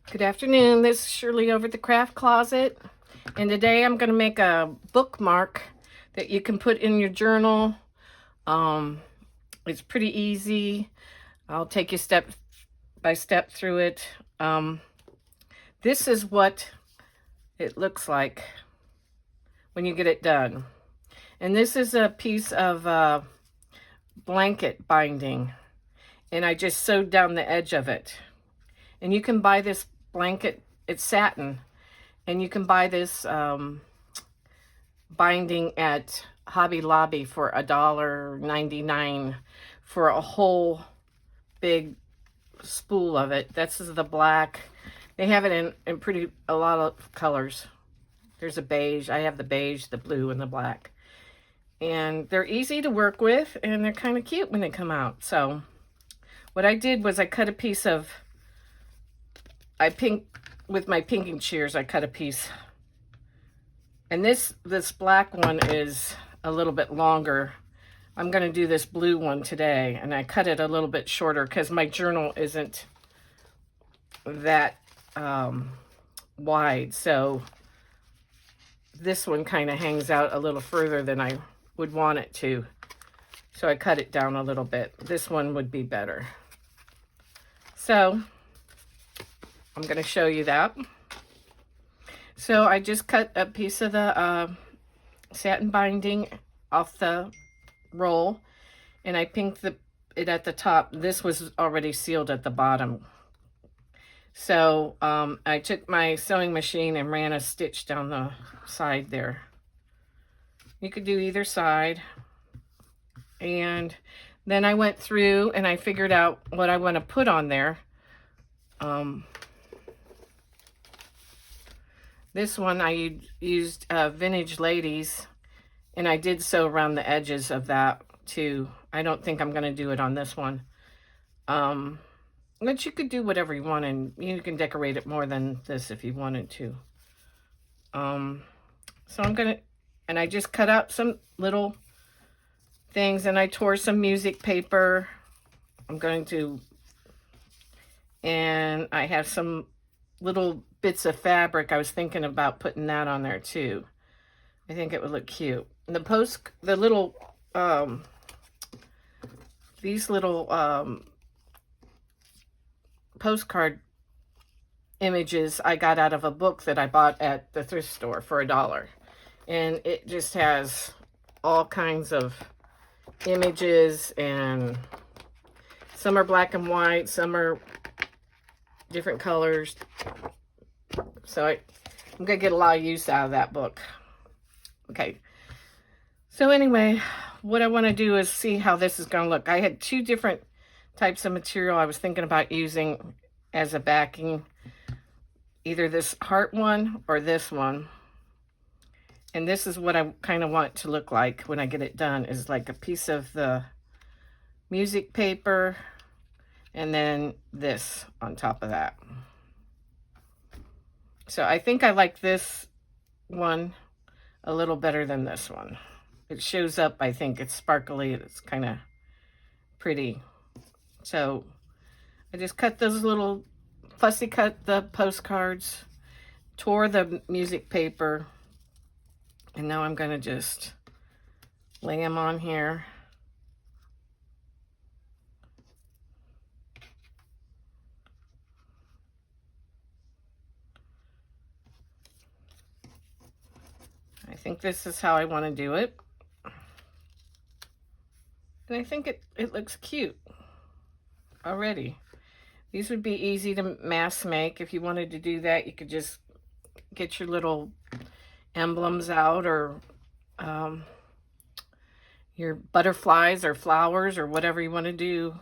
Good afternoon, this is Shirley over at the Craft Closet, and today I'm going to make a bookmark that you can put in your journal. It's pretty easy. I'll take you step by step through it. This is what it looks like when you get it done. And this is a piece of blanket binding, and I just sewed down the edge of it. And you can buy this blanket, it's satin, and you can buy this binding at Hobby Lobby for $1.99 for a whole big spool of it. This is the black. They have it in a lot of colors. There's a beige. I have the beige, the blue, and the black. And they're easy to work with, and they're kind of cute when they come out. So what I did was I cut a piece of, with my pinking shears, I cut a piece. And this black one is a little bit longer. I'm going to do this blue one today, and I cut it a little bit shorter because my journal isn't that wide. So this one kind of hangs out a little further than I would want it to. So I cut it down a little bit. This one would be better. So I'm going to show you that. So I just cut a piece of the satin binding off the roll, and I pinked it at the top. This was already sealed at the bottom. So I took my sewing machine and ran a stitch down the side there. You could do either side. And then I went through and I figured out what I want to put on there. This one I used Vintage Ladies, and I did sew around the edges of that too. I don't think I'm going to do it on this one. But you could do whatever you want, and you can decorate it more than this if you wanted to. So I'm going to, and I just cut out some little things, and I tore some music paper. And I have some little bits of fabric. I was thinking about putting that on there too. I think it would look cute. And these little postcard images I got out of a book that I bought at the thrift store for $1. And it just has all kinds of images, and some are black and white, some are different colors. So I'm going to get a lot of use out of that book. Okay. So anyway, what I want to do is see how this is going to look. I had two different types of material I was thinking about using as a backing. Either this heart one or this one. And this is what I kind of want it to look like when I get it done, is like a piece of the music paper and then this on top of that. So I think I like this one a little better than this one. It shows up, I think it's sparkly, it's kind of pretty. So I just cut those little, fussy cut the postcards, tore the music paper, and now I'm going to just lay them on here. I think this is how I want to do it. And I think it looks cute already. These would be easy to mass make. If you wanted to do that, you could just get your little emblems out, or your butterflies or flowers or whatever you want to do,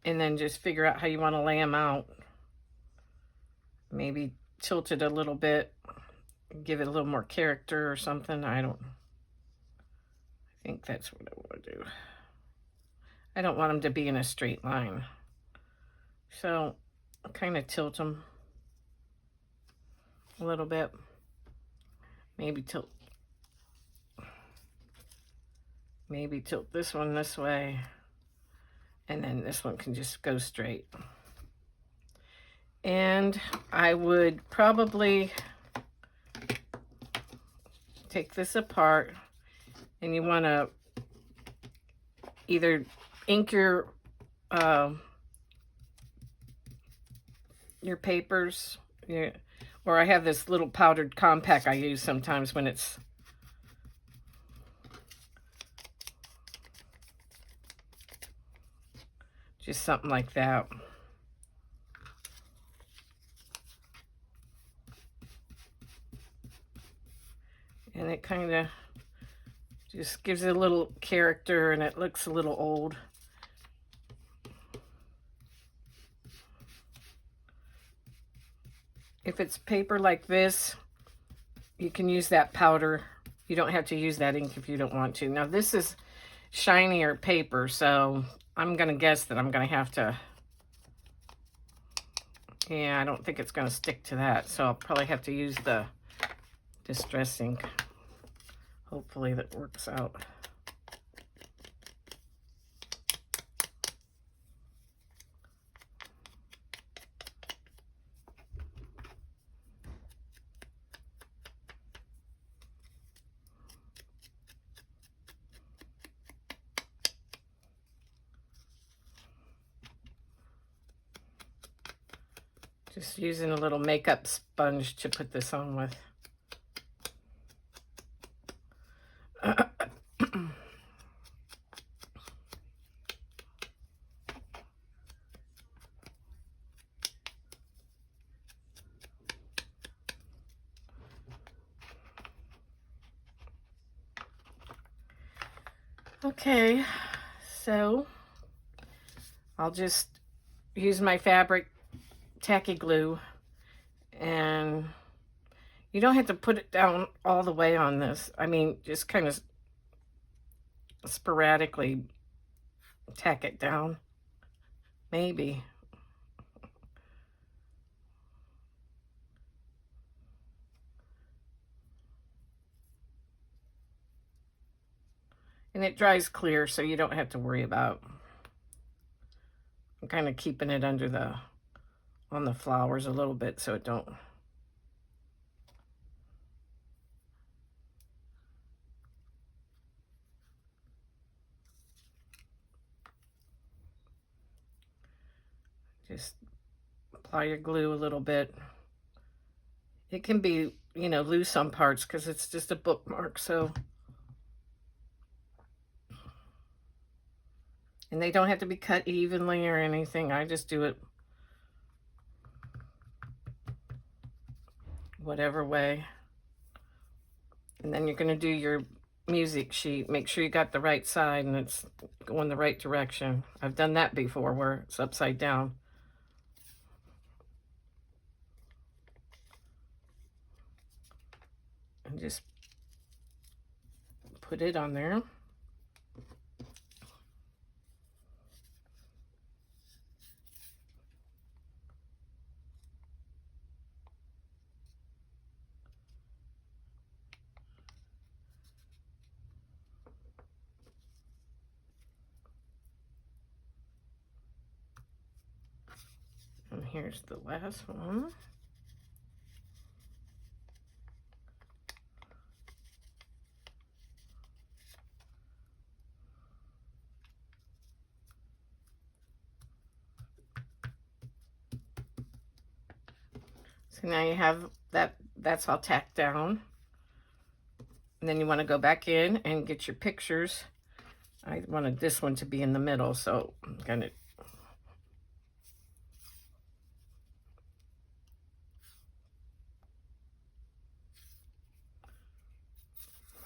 and then just figure out how you want to lay them out. Maybe tilt it a little bit, give it a little more character or something. I think that's what I want to do. I don't want them to be in a straight line. So I'll kind of tilt them a little bit. Maybe tilt this one this way, and then this one can just go straight. And I would probably take this apart, and you want to either ink your papers, or I have this little powdered compact I use sometimes when it's just something like that. And it kind of just gives it a little character, and it looks a little old. If it's paper like this, you can use that powder. You don't have to use that ink if you don't want to. Now this is shinier paper, so I'm going to guess that I'm going to have to, yeah, I don't think it's going to stick to that, so I'll probably have to use the Distress ink. Hopefully that works out. Just using a little makeup sponge to put this on with. Okay, so I'll just use my fabric tacky glue, and you don't have to put it down all the way on this. I mean, just kind of sporadically tack it down, maybe. And it dries clear, so you don't have to worry about. I'm kind of keeping it under on the flowers a little bit so it don't. Just apply your glue a little bit. It can be, loose on parts because it's just a bookmark, so. And they don't have to be cut evenly or anything. I just do it whatever way. And then you're going to do your music sheet. Make sure you got the right side and it's going the right direction. I've done that before where it's upside down. And just put it on there. And here's the last one. So now you have that's all tacked down. And then you want to go back in and get your pictures. I wanted this one to be in the middle, so I'm going to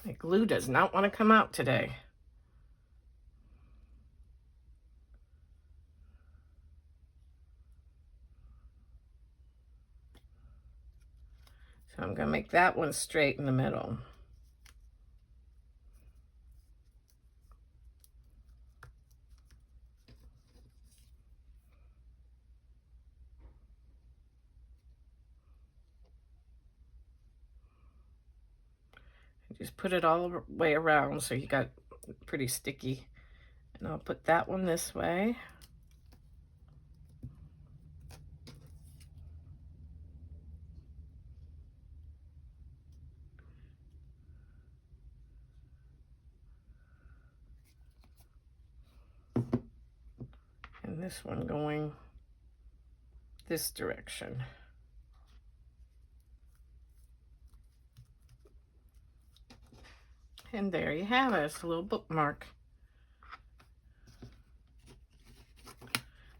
my glue does not want to come out today. So I'm going to make that one straight in the middle. Just put it all the way around so you got pretty sticky. And I'll put that one this way. And this one going this direction. And there you have it. It's a little bookmark.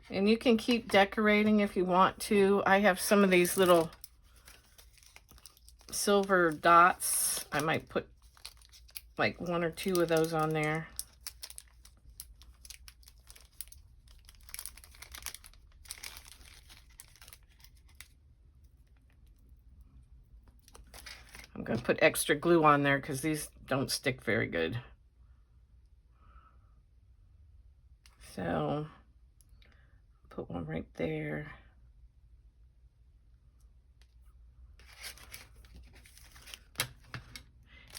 And you can keep decorating if you want to. I have some of these little silver dots. I might put like 1 or 2 of those on there. I'm going to put extra glue on there because these don't stick very good. So, put one right there.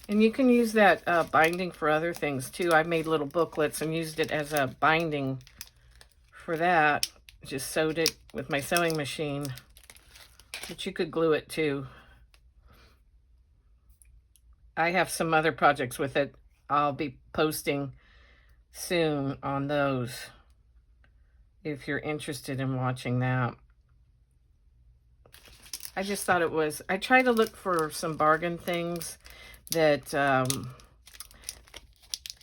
And you can use that binding for other things too. I made little booklets and used it as a binding for that. Just sewed it with my sewing machine. But you could glue it too. I have some other projects with it. I'll be posting soon on those if you're interested in watching that. I just thought it was, I try to look for some bargain things that,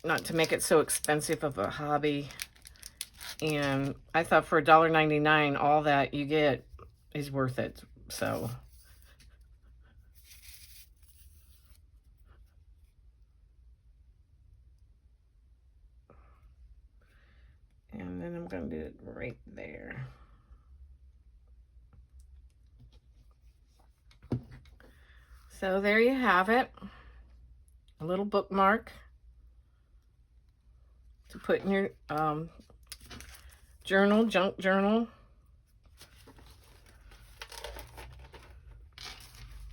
not to make it so expensive of a hobby. And I thought for $1.99, all that you get is worth it. So, and then I'm going to do it right there. So there you have it. A little bookmark to put in your journal, junk journal.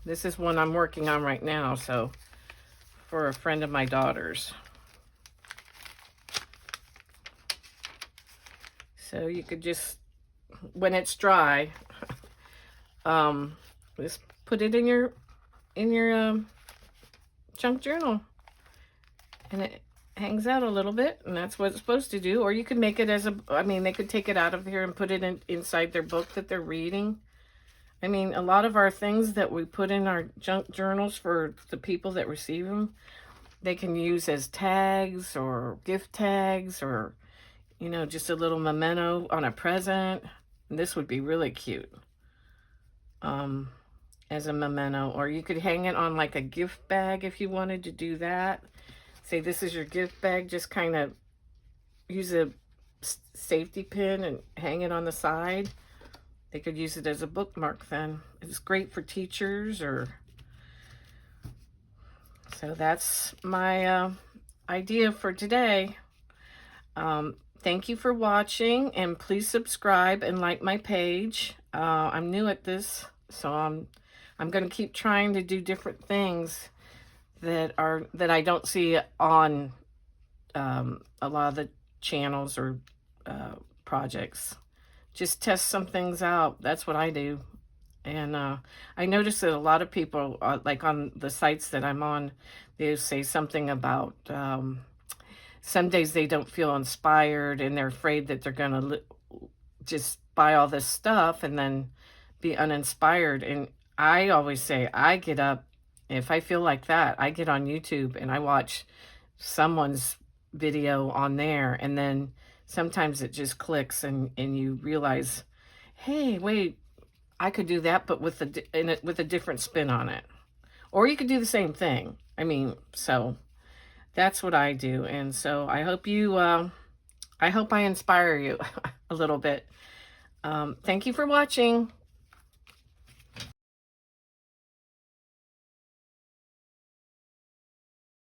This is one I'm working on right now, so for a friend of my daughter's. So you could just, when it's dry, just put it in your junk journal, and it hangs out a little bit, and that's what it's supposed to do. Or you could make it as a, I mean, they could take it out of here and put it inside their book that they're reading. I mean, a lot of our things that we put in our junk journals for the people that receive them, they can use as tags or gift tags, or, you know, just a little memento on a present. And this would be really cute as a memento. Or you could hang it on like a gift bag if you wanted to do that. Say this is your gift bag, just kind of use a safety pin and hang it on the side. They could use it as a bookmark then. It's great for teachers. Or so that's my idea for today. Thank you for watching, and please subscribe and like my page. I'm new at this, so I'm going to keep trying to do different things that I don't see on a lot of the channels or projects. Just test some things out. That's what I do. And I noticed that a lot of people, like on the sites that I'm on, they say something about some days they don't feel inspired, and they're afraid that they're going to just buy all this stuff and then be uninspired. And I always say, I get up, if I feel like that, I get on YouTube and I watch someone's video on there, and then sometimes it just clicks, and you realize, hey, wait, I could do that, but with a different spin on it. Or you could do the same thing. I mean, so that's what I do. And so I hope I inspire you a little bit. Thank you for watching.